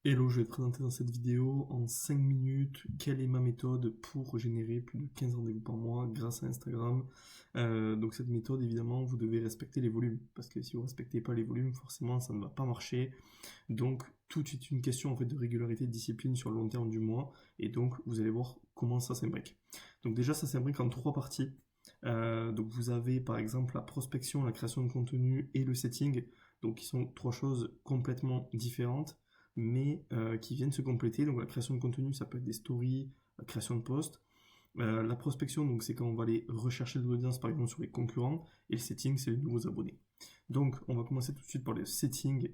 Hello, je vais te présenter dans cette vidéo en 5 minutes quelle est ma méthode pour générer plus de 15 rendez-vous par mois grâce à Instagram. Donc cette méthode, évidemment, vous devez respecter les volumes parce que si vous ne respectez pas les volumes, forcément, ça ne va pas marcher. Donc tout est une question en fait de régularité, de discipline sur le long terme du mois et donc vous allez voir comment ça s'imbrique. Donc déjà, ça s'imbrique en trois parties. Donc vous avez par exemple la prospection, la création de contenu et le setting, donc qui sont trois choses complètement différentes mais qui viennent se compléter. Donc la création de contenu, ça peut être des stories, la création de posts. La prospection, donc c'est quand on va aller rechercher de l'audience par exemple sur les concurrents, et le setting, c'est les nouveaux abonnés. Donc on va commencer tout de suite par le setting.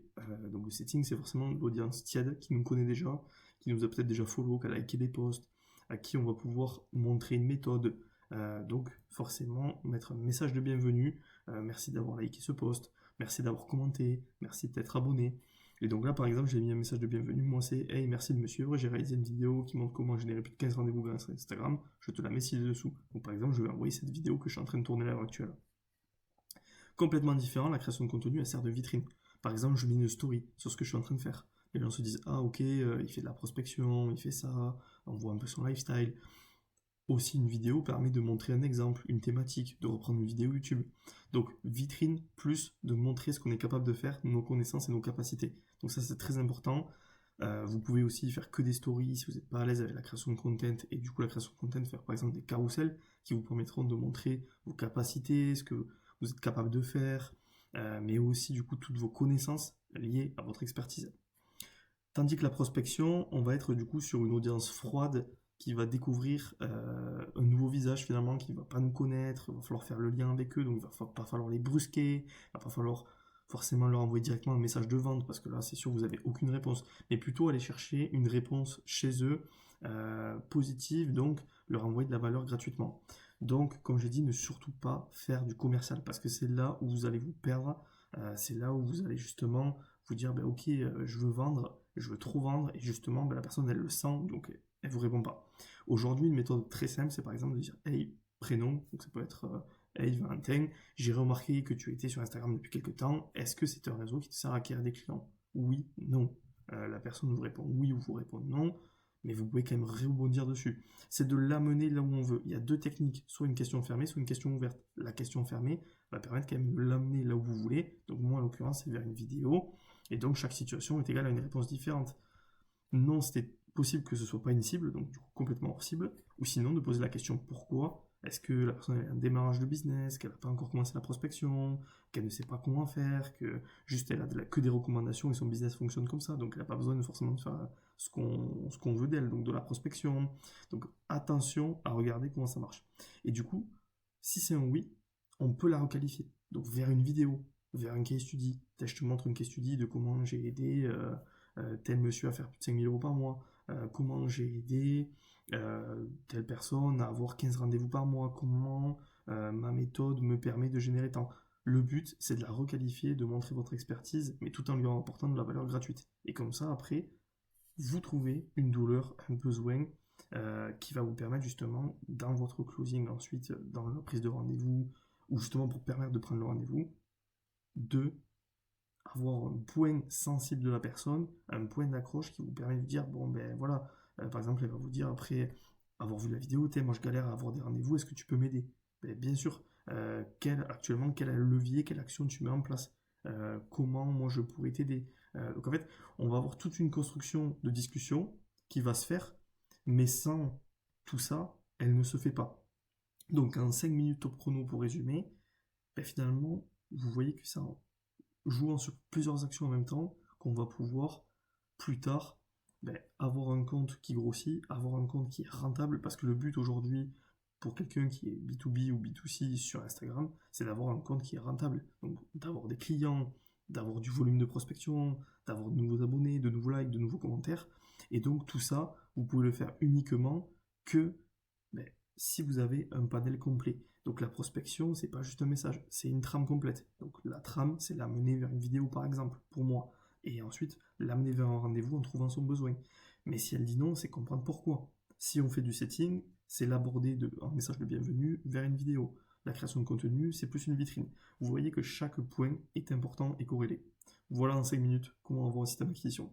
Donc le setting, c'est forcément l'audience tiède qui nous connaît déjà, qui nous a peut-être déjà follow, qui a liké des posts, à qui on va pouvoir montrer une méthode. Donc forcément mettre un message de bienvenue, merci d'avoir liké ce post, merci d'avoir commenté, merci d'être abonné. Et donc là, par exemple, j'ai mis un message de bienvenue. Moi, c'est hey, merci de me suivre. J'ai réalisé une vidéo qui montre comment générer plus de 15 rendez-vous grâce à Instagram. Je te la mets ci-dessous. Donc, par exemple, je vais envoyer cette vidéo que je suis en train de tourner à l'heure actuelle. Complètement différent, la création de contenu, elle sert de vitrine. Par exemple, je mets une story sur ce que je suis en train de faire. Les gens se disent ah, ok, il fait de la prospection, il fait ça, on voit un peu son lifestyle. Aussi, une vidéo permet de montrer un exemple, une thématique, de reprendre une vidéo YouTube. Donc, vitrine plus de montrer ce qu'on est capable de faire, nos connaissances et nos capacités. Donc ça, c'est très important. Vous pouvez aussi faire que des stories si vous n'êtes pas à l'aise avec la création de content et du coup la création de content, faire par exemple des carousels qui vous permettront de montrer vos capacités, ce que vous êtes capable de faire, mais aussi du coup toutes vos connaissances liées à votre expertise. Tandis que la prospection, on va être du coup sur une audience froide qui va découvrir un nouveau visage finalement, qui ne va pas nous connaître, il va falloir faire le lien avec eux, donc il va pas falloir les brusquer, il va pas falloir forcément leur envoyer directement un message de vente, parce que là c'est sûr vous n'avez aucune réponse, mais plutôt aller chercher une réponse chez eux, positive, donc leur envoyer de la valeur gratuitement. Donc comme j'ai dit, ne surtout pas faire du commercial, parce que c'est là où vous allez vous perdre, c'est là où vous allez justement vous dire ben, ok, je veux vendre, je veux trop vendre, et justement ben, la personne elle le sent, donc elle vous répond pas. Aujourd'hui, une méthode très simple, c'est par exemple de dire hey, prénom, donc ça peut être hey Valentin, j'ai remarqué que tu étais sur Instagram depuis quelques temps, est-ce que c'est un réseau qui te sert à acquérir des clients? Oui, non. La personne vous répond oui ou vous répond non, mais vous pouvez quand même rebondir dessus. C'est de l'amener là où on veut. Il y a deux techniques, soit une question fermée, soit une question ouverte. La question fermée va permettre quand même de l'amener là où vous voulez. Donc moi, en l'occurrence, c'est vers une vidéo. Et donc chaque situation est égale à une réponse différente. Non, c'était possible que ce soit pas une cible, donc du coup complètement hors cible, ou sinon de poser la question pourquoi. Est-ce que la personne a un démarrage de business, qu'elle n'a pas encore commencé la prospection, qu'elle ne sait pas comment faire, que juste elle a que des recommandations et son business fonctionne comme ça, donc elle n'a pas besoin forcément de faire ce qu'on veut d'elle, donc de la prospection. Donc attention à regarder comment ça marche. Et du coup, si c'est un oui, on peut la requalifier. Donc vers une vidéo, vers un case study. Je te montre une case study de comment j'ai aidé tel monsieur à faire plus de 5 000 euros par mois, comment j'ai aidé telle personne à avoir 15 rendez-vous par mois, comment ma méthode me permet de générer tant. Le but, c'est de la requalifier, de montrer votre expertise, mais tout en lui apportant de la valeur gratuite. Et comme ça, après, vous trouvez une douleur, un besoin qui va vous permettre justement, dans votre closing ensuite, dans la prise de rendez-vous, ou justement pour permettre de prendre le rendez-vous, de avoir un point sensible de la personne, un point d'accroche qui vous permet de dire, bon ben voilà, par exemple, elle va vous dire après avoir vu la vidéo, moi je galère à avoir des rendez-vous, est-ce que tu peux m'aider? Ben, bien sûr, actuellement, quel est le levier, quelle action tu mets en place? Comment moi je pourrais t'aider? Donc en fait, on va avoir toute une construction de discussion qui va se faire, mais sans tout ça, elle ne se fait pas. Donc en 5 minutes top chrono pour résumer, ben, finalement, vous voyez que ça jouant sur plusieurs actions en même temps, qu'on va pouvoir plus tard ben, avoir un compte qui grossit, avoir un compte qui est rentable, parce que le but aujourd'hui, pour quelqu'un qui est B2B ou B2C sur Instagram, c'est d'avoir un compte qui est rentable. Donc d'avoir des clients, d'avoir du volume de prospection, d'avoir de nouveaux abonnés, de nouveaux likes, de nouveaux commentaires. Et donc tout ça, vous pouvez le faire uniquement que ben, si vous avez un panel complet. Donc la prospection, c'est pas juste un message, c'est une trame complète. Donc la trame, c'est l'amener vers une vidéo par exemple, pour moi. Et ensuite, l'amener vers un rendez-vous en trouvant son besoin. Mais si elle dit non, c'est comprendre pourquoi. Si on fait du setting, c'est l'aborder en message de bienvenue vers une vidéo. La création de contenu, c'est plus une vitrine. Vous voyez que chaque point est important et corrélé. Voilà en 5 minutes comment avoir un système d'acquisition.